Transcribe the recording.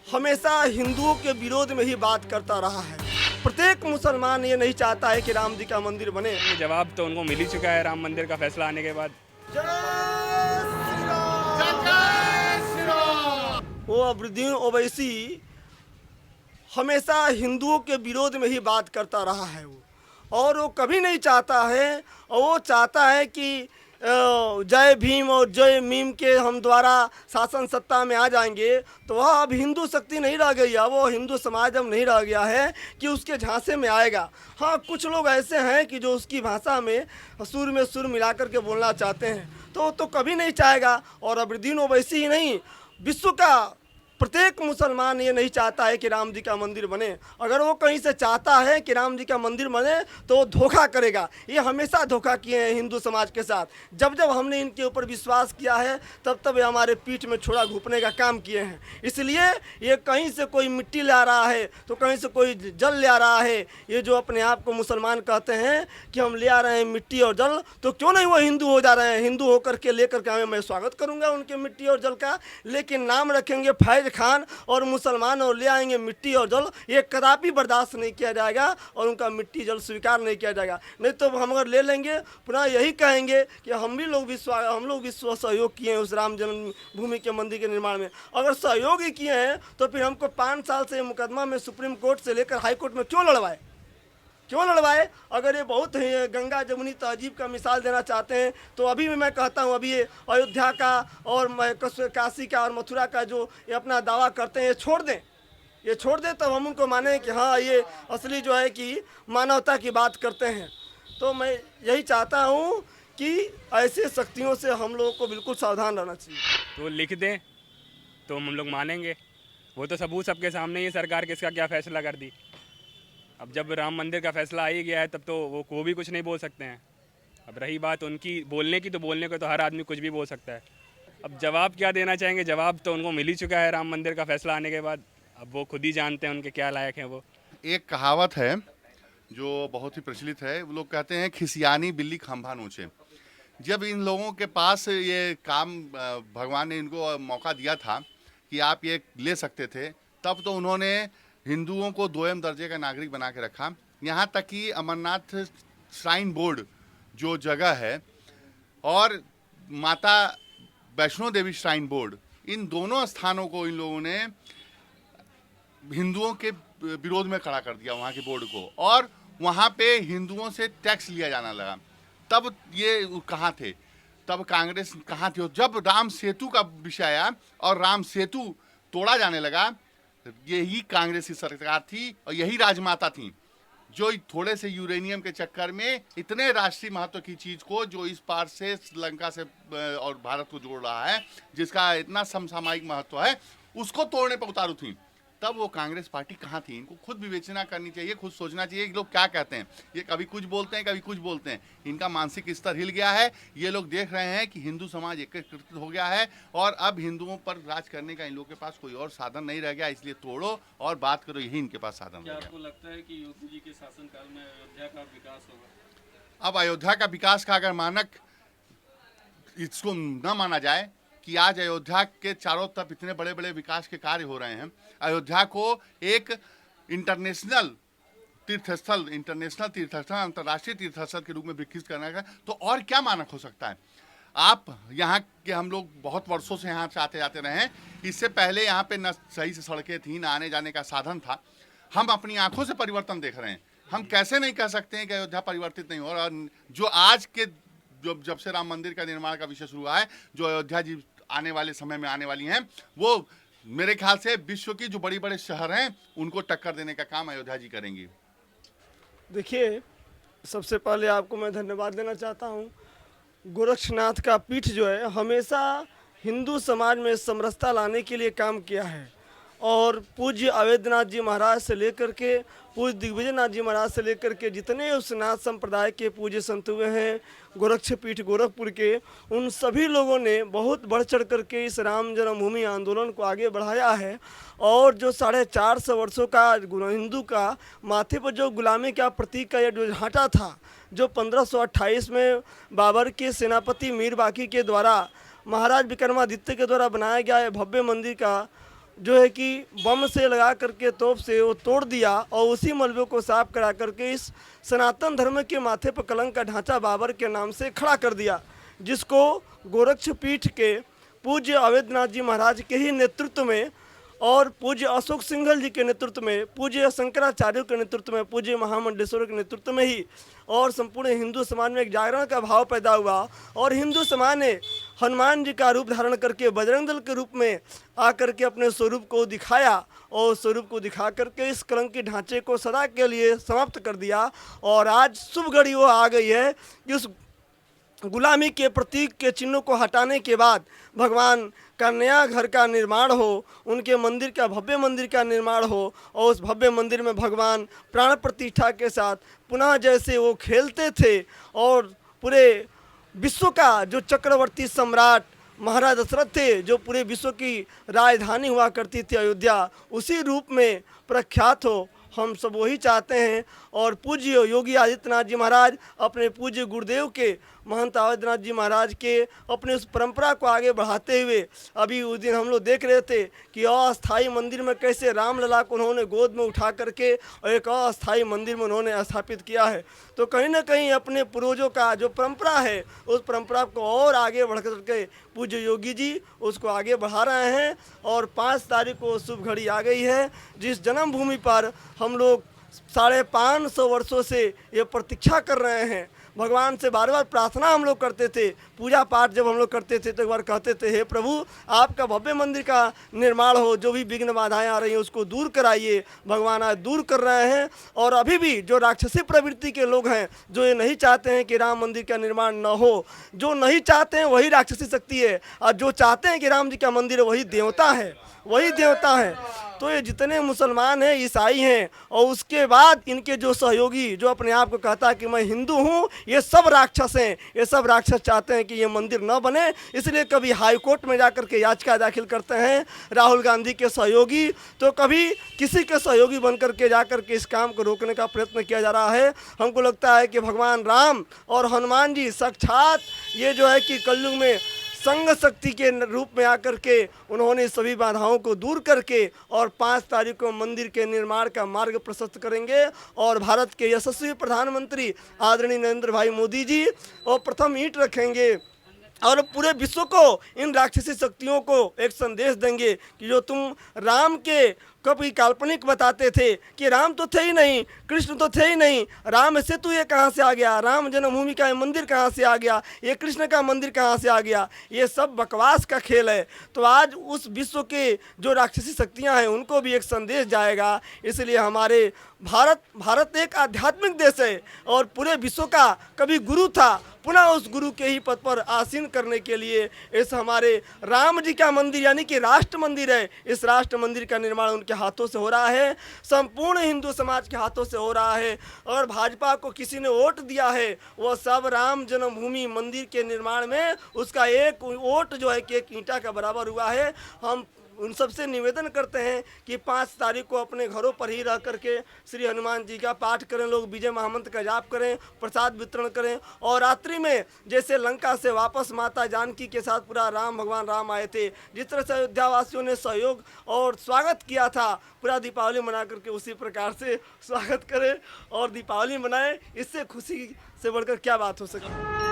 हमेशा हिंदुओं के विरोध में ही बात करता रहा है। प्रत्येक मुसलमान ये नहीं चाहता है कि राम जी का मंदिर बने। ये जवाब तो उनको मिल ही चुका है राम मंदिर का फैसला आने के बाद। वो अब्दुद्दीन ओवैसी हमेशा हिंदुओं के विरोध में ही बात करता रहा है और वो कभी नहीं चाहता है। और वो चाहता है कि जय भीम और जय मीम के हम द्वारा शासन सत्ता में आ जाएंगे तो वह अब हिंदू शक्ति नहीं रह गई है, वो हिंदू समाज अब नहीं रह गया है कि उसके झांसे में आएगा। हाँ, कुछ लोग ऐसे हैं कि जो उसकी भाषा में सुर मिलाकर के बोलना चाहते हैं, तो कभी नहीं चाहेगा। और अब्दुद्दीन ओवैसी ही नहीं, विश्व का प्रत्येक मुसलमान ये नहीं चाहता है कि राम जी का मंदिर बने। अगर वो कहीं से चाहता है कि राम जी का मंदिर बने तो वो धोखा करेगा। ये हमेशा धोखा किए हैं हिंदू समाज के साथ। जब जब हमने इनके ऊपर विश्वास किया है तब तब ये हमारे पीठ में छोड़ा घुपने का काम किए हैं। इसलिए ये कहीं से कोई मिट्टी ला रहा है तो कहीं से कोई जल ले आ रहा है। ये जो अपने आप को मुसलमान कहते हैं कि हम ले आ रहे हैं मिट्टी और जल, तो क्यों नहीं वो हिंदू हो जा रहे हैं। हिंदू होकर के लेकर के मैं स्वागत करूँगा उनके मिट्टी और जल का, लेकिन नाम रखेंगे फैज खान और मुसलमान और ले आएंगे मिट्टी और जल, ये कदापि बर्दाश्त नहीं किया जाएगा और उनका मिट्टी जल स्वीकार नहीं किया जाएगा। नहीं तो हम अगर ले लेंगे पुनः यही कहेंगे कि हम लोग विश्व सहयोग किए हैं उस राम जन्मभूमि के मंदिर के निर्माण में। अगर सहयोग ही किए हैं तो फिर हमको 5 साल से मुकदमा में सुप्रीम कोर्ट से लेकर हाई कोर्ट में क्यों लड़वाए। अगर ये बहुत ही गंगा जमुनी तहजीब का मिसाल देना चाहते हैं तो अभी भी मैं कहता हूँ, अभी ये अयोध्या का और काशी का और मथुरा का जो ये अपना दावा करते हैं ये छोड़ दें तब हम उनको माने कि हाँ ये असली जो है कि मानवता की बात करते हैं। तो मैं यही चाहता हूँ कि ऐसे शक्तियों से हम लोगों को बिल्कुल सावधान रहना चाहिए। तो लिख दें तो हम लोग मानेंगे, वो तो सबूत सबके सामने ही सरकार किसका क्या फैसला कर दी। अब जब राम मंदिर का फैसला आ ही गया है तब तो वो भी कुछ नहीं बोल सकते हैं। अब रही बात उनकी बोलने की, तो बोलने को तो हर आदमी कुछ भी बोल सकता है। अब जवाब क्या देना चाहेंगे, जवाब तो उनको मिल ही चुका है राम मंदिर का फैसला आने के बाद। अब वो खुद ही जानते हैं उनके क्या लायक हैं वो। एक कहावत है जो बहुत ही प्रचलित है, वो लोग कहते हैं खिसियानी बिल्ली खंभा नोचे। जब इन लोगों के पास ये काम भगवान ने इनको मौका दिया था कि आप ये ले सकते थे, तब तो उन्होंने हिंदुओं को 2म दर्जे का नागरिक बना के रखा। यहाँ तक कि अमरनाथ श्राइन बोर्ड जो जगह है और माता वैष्णो देवी श्राइन बोर्ड, इन दोनों स्थानों को इन लोगों ने हिंदुओं के विरोध में खड़ा कर दिया, वहाँ के बोर्ड को। और वहाँ पे हिंदुओं से टैक्स लिया जाना लगा। तब ये कहाँ थे, तब कांग्रेस कहाँ थी। जब राम सेतु का विषय आया और राम सेतु तोड़ा जाने लगा, यही कांग्रेस की सरकार थी और यही राजमाता थी जो थोड़े से यूरेनियम के चक्कर में इतने राष्ट्रीय महत्व की चीज को, जो इस पार से श्रीलंका से और भारत को जोड़ रहा है, जिसका इतना समसामयिक महत्व है, उसको तोड़ने पर उतारू थी। तब वो कांग्रेस पार्टी कहाँ थी। इनको खुद विवेचना करनी चाहिए, खुद सोचना चाहिए कि लोग क्या कहते हैं। ये कभी कुछ बोलते हैं, कभी कुछ बोलते हैं। इनका मानसिक स्तर हिल गया है। ये लोग देख रहे हैं कि हिंदू समाज एकीकृत हो गया है और अब हिंदुओं पर राज करने का इन लोगों के पास कोई और साधन नहीं रह गया, इसलिए तोड़ो और बात करो, यही इनके पास साधन रह गया। क्या आपको लगता है कि योगी जी के शासनकाल में अयोध्या का विकास होगा? अब अयोध्या का विकास का अगर मानक इसको न माना जाए कि आज अयोध्या के चारों तरफ इतने बड़े बड़े विकास के कार्य हो रहे हैं, अयोध्या को एक इंटरनेशनल तीर्थस्थल, अंतर्राष्ट्रीय तीर्थस्थल के रूप में विकसित करने का, तो और क्या मानक हो सकता है। आप यहाँ के, हम लोग बहुत वर्षों से यहाँ से आते जाते रहे हैं। इससे पहले यहाँ पे न सही से सड़कें थी, न आने जाने का साधन था। हम अपनी आंखों से परिवर्तन देख रहे हैं। हम कैसे नहीं कह सकते हैं कि अयोध्या परिवर्तित नहीं हो रहा। और जो आज के जब से राम मंदिर का निर्माण का विषय शुरू हुआ है, जो अयोध्या जी आने वाले समय में आने वाली हैं, वो मेरे ख्याल से विश्व की जो बड़ी बड़े शहर हैं उनको टक्कर देने का काम अयोध्या जी करेंगी। देखिए, सबसे पहले आपको मैं धन्यवाद देना चाहता हूँ। गोरक्षनाथ का पीठ जो है हमेशा हिंदू समाज में समरसता लाने के लिए काम किया है और पूज्य अवैधनाथ जी महाराज से लेकर के पूज्य दिग्विजयनाथ जी महाराज से लेकर के जितने उस नाथ संप्रदाय के पूज्य संत हुए हैं गोरक्ष पीठ गोरखपुर के, उन सभी लोगों ने बहुत बढ़ चढ़ करके इस राम जन्मभूमि आंदोलन को आगे बढ़ाया है। और जो 450 वर्षों का हिंदू का माथे पर जो गुलामी का प्रतीक का ये जो झांटा था, जो 1528 में बाबर के सेनापति मीर बाकी के द्वारा महाराज विक्रमादित्य के द्वारा बनाया गया है भव्य मंदिर का, जो है कि बम से लगा करके तोप से वो तोड़ दिया और उसी मलबे को साफ करा करके इस सनातन धर्म के माथे पर कलंक का ढांचा बाबर के नाम से खड़ा कर दिया, जिसको गोरक्षपीठ के पूज्य अवैधनाथ जी महाराज के ही नेतृत्व में और पूज्य अशोक सिंघल जी के नेतृत्व में, पूज्य शंकराचार्य के नेतृत्व में, पूज्य महामंडेश्वर के नेतृत्व में ही और संपूर्ण हिंदू समाज में एक जागरण का भाव पैदा हुआ और हिंदू समाज ने हनुमान जी का रूप धारण करके बजरंग दल के रूप में आकर के अपने स्वरूप को दिखाया और स्वरूप को दिखा करके इस कलंकी ढांचे को सदा के लिए समाप्त कर दिया। और आज शुभ घड़ी वो आ गई है कि उस गुलामी के प्रतीक के चिन्हों को हटाने के बाद भगवान का नया घर का निर्माण हो, उनके मंदिर का भव्य मंदिर का निर्माण हो और उस भव्य मंदिर में भगवान प्राण प्रतिष्ठा के साथ पुनः जैसे वो खेलते थे और पूरे विश्व का जो चक्रवर्ती सम्राट महाराज दशरथ थे, जो पूरे विश्व की राजधानी हुआ करती थी अयोध्या, उसी रूप में प्रख्यात हो, हम सब वही चाहते हैं। और पूज्य योगी आदित्यनाथ जी महाराज अपने पूज्य गुरुदेव के महंत आदित्यनाथ जी महाराज के अपने उस परंपरा को आगे बढ़ाते हुए अभी उस दिन हम लोग देख रहे थे कि अस्थाई मंदिर में कैसे रामलला को उन्होंने गोद में उठा करके और एक अस्थाई मंदिर में उन्होंने स्थापित किया है। तो कहीं ना कहीं अपने पूर्वजों का जो परंपरा है उस परंपरा को और आगे बढ़ करके पूज्य योगी जी उसको आगे बढ़ा रहे हैं। और 5 तारीख को शुभ घड़ी आ गई है, जिस जन्मभूमि पर हम लोग 550 वर्षों से ये प्रतीक्षा कर रहे हैं। भगवान से बार बार प्रार्थना हम लोग करते थे, पूजा पाठ जब हम लोग करते थे तो एक बार कहते थे, हे प्रभु आपका भव्य मंदिर का निर्माण हो, जो भी विघ्न बाधाएं आ रही हैं उसको दूर कराइए। भगवान आज दूर कर रहे हैं। और अभी भी जो राक्षसी प्रवृत्ति के लोग हैं, जो ये नहीं चाहते हैं कि राम मंदिर का निर्माण न हो, जो नहीं चाहते हैं वही राक्षसी शक्ति है, और जो चाहते हैं कि राम जी का मंदिर वही देवता है, वही देवता है। तो ये जितने मुसलमान हैं, ईसाई हैं और उसके बाद इनके जो सहयोगी जो अपने आप को कहता है कि मैं हिंदू हूँ, ये सब राक्षस हैं। ये सब राक्षस चाहते हैं कि ये मंदिर न बने, इसलिए कभी हाई कोर्ट में जाकर के याचिका दाखिल करते हैं राहुल गांधी के सहयोगी, तो कभी किसी के सहयोगी बन करके जाकर के इस काम को रोकने का प्रयत्न किया जा रहा है। हमको लगता है कि भगवान राम और हनुमान जी साक्षात ये जो है कि कलयुग में संग शक्ति के रूप में आकर के उन्होंने सभी बाधाओं को दूर करके और 5 तारीख को मंदिर के निर्माण का मार्ग प्रशस्त करेंगे। और भारत के यशस्वी प्रधानमंत्री आदरणीय नरेंद्र भाई मोदी जी और प्रथम ईंट रखेंगे और पूरे विश्व को इन राक्षसी शक्तियों को एक संदेश देंगे कि जो तुम राम के कभी काल्पनिक बताते थे कि राम तो थे ही नहीं, कृष्ण तो थे ही नहीं, राम सेतु ये कहाँ से आ गया, राम जन्मभूमि का मंदिर कहाँ से आ गया, ये कृष्ण का मंदिर कहाँ से आ गया, ये सब बकवास का खेल है। तो आज उस विश्व के जो राक्षसी शक्तियाँ हैं उनको भी एक संदेश जाएगा। इसलिए हमारे भारत एक आध्यात्मिक देश है और पूरे विश्व का कभी गुरु था, पुनः उस गुरु के ही पद पर आसीन करने के लिए इस हमारे राम जी का मंदिर यानी कि राष्ट्र मंदिर है, इस राष्ट्र मंदिर का निर्माण उनके हाथों से हो रहा है, संपूर्ण हिंदू समाज के हाथों से हो रहा है। और भाजपा को किसी ने वोट दिया है, वह सब राम जन्मभूमि मंदिर के निर्माण में उसका एक वोट जो है कि एक ईंटा का बराबर हुआ है। हम उन सबसे निवेदन करते हैं कि 5 तारीख को अपने घरों पर ही रह करके श्री हनुमान जी का पाठ करें, लोग विजय महामंत्र का जाप करें, प्रसाद वितरण करें। और रात्रि में जैसे लंका से वापस माता जानकी के साथ पूरा भगवान राम आए थे, जिस तरह से अयोध्या वासियों ने सहयोग और स्वागत किया था, पूरा दीपावली मना करके उसी प्रकार से स्वागत करें और दीपावली मनाएं। इससे खुशी से बढ़कर क्या बात हो सके।